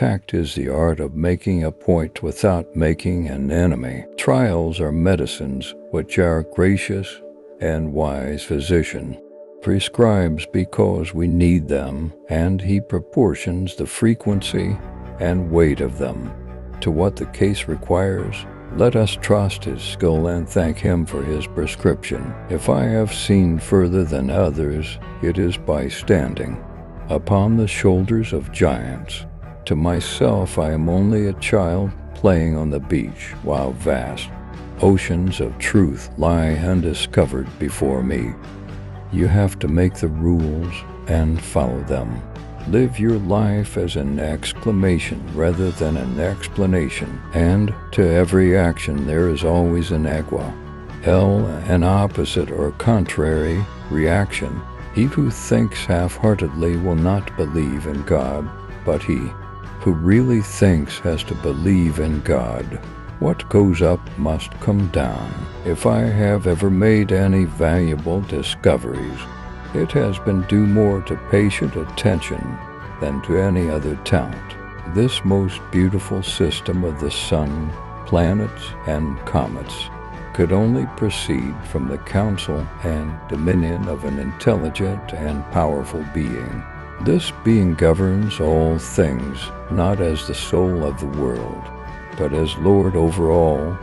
Tact is the art of making a point without making an enemy. Trials are medicines which our gracious and wise physician prescribes because we need them, and he proportions the frequency and weight of them to what the case requires. Let us trust his skill and thank him for his prescription. If I have seen further than others, it is by standing upon the shoulders of giants. To myself I am only a child playing on the beach, while vast oceans of truth lie undiscovered before me. You have to make the rules and follow them. Live your life as an exclamation rather than an explanation, and to every action there is always an an opposite or contrary reaction. He who thinks half-heartedly will not believe in God, but he who really thinks has to believe in God. What goes up must come down. If I have ever made any valuable discoveries, it has been due more to patient attention than to any other talent. This most beautiful system of the sun, planets, and comets could only proceed from the counsel and dominion of an intelligent and powerful being. This being governs all things, not as the soul of the world, but as Lord over all,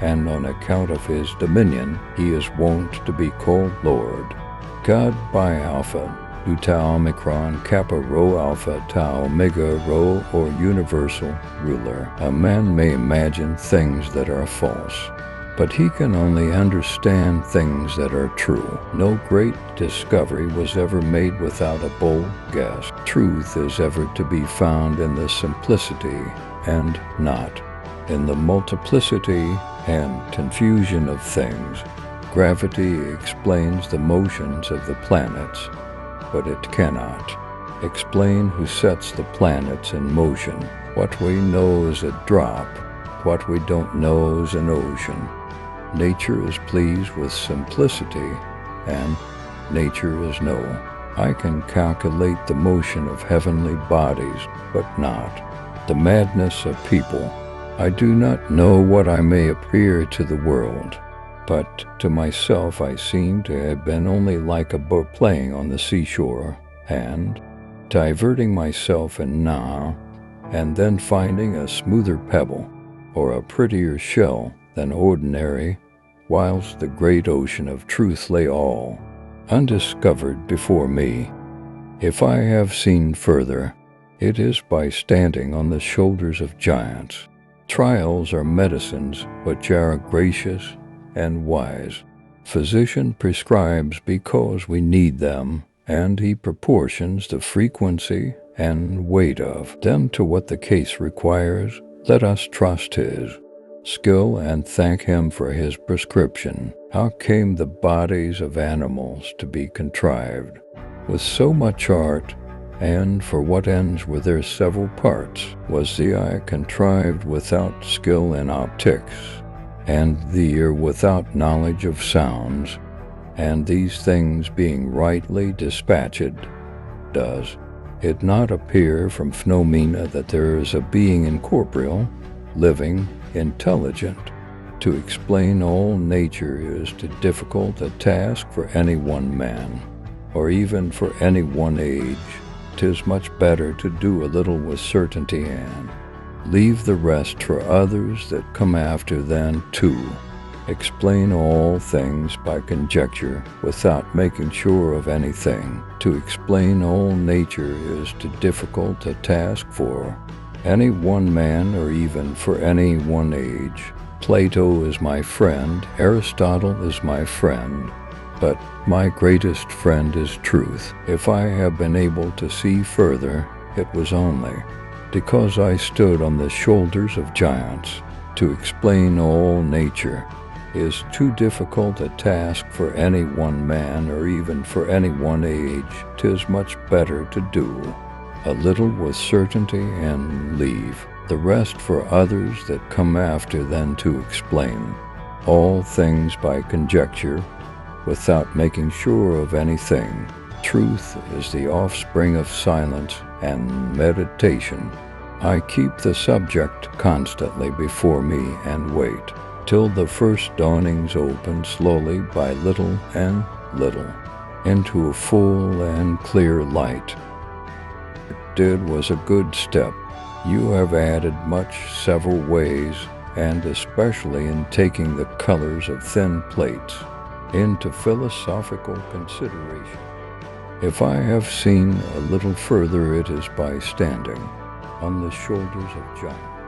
and on account of his dominion, he is wont to be called Lord. God by Alpha, Tau Omicron, Kappa Rho Alpha, Tau Omega Rho, or universal ruler. A man may imagine things that are false, but he can only understand things that are true. No great discovery was ever made without a bold guess. Truth is ever to be found in the simplicity and not in the multiplicity and confusion of things. Gravity explains the motions of the planets, but it cannot explain who sets the planets in motion. What we know is a drop, what we don't know is an ocean. Nature is pleased with simplicity, and nature is no. I can calculate the motion of heavenly bodies, but not the madness of people. I do not know what I may appear to the world, but to myself I seem to have been only like a boat playing on the seashore, and diverting myself in now and then finding a smoother pebble or a prettier shell than ordinary, whilst the great ocean of truth lay all undiscovered before me. If I have seen further, it is by standing on the shoulders of giants. Trials are medicines which our gracious and wise physician prescribes because we need them, and he proportions the frequency and weight of them to what the case requires. Let us trust his skill and thank him for his prescription. How came the bodies of animals to be contrived with so much art, and for what ends were their several parts? Was the eye contrived without skill in optics, and the ear without knowledge of sounds? And these things being rightly dispatched, does it not appear from phenomena that there is a being incorporeal, living, intelligent? To explain all nature is too difficult a task for any one man, or even for any one age. 'Tis much better to do a little with certainty and leave the rest for others that come after than to explain all things by conjecture without making sure of anything. To explain all nature is too difficult a task for any one man or even for any one age. Plato is my friend, Aristotle is my friend, but my greatest friend is truth. If I have been able to see further, it was only because I stood on the shoulders of giants. To explain all nature is too difficult a task for any one man or even for any one age. 'Tis much better to do a little with certainty and leave the rest for others that come after than to explain all things by conjecture without making sure of anything. Truth is the offspring of silence and meditation. I keep the subject constantly before me and wait till the first dawnings open slowly by little and little into a full and clear light. Did was a good step. You have added much several ways, and especially in taking the colors of thin plates into philosophical consideration. If I have seen a little further, it is by standing on the shoulders of giants.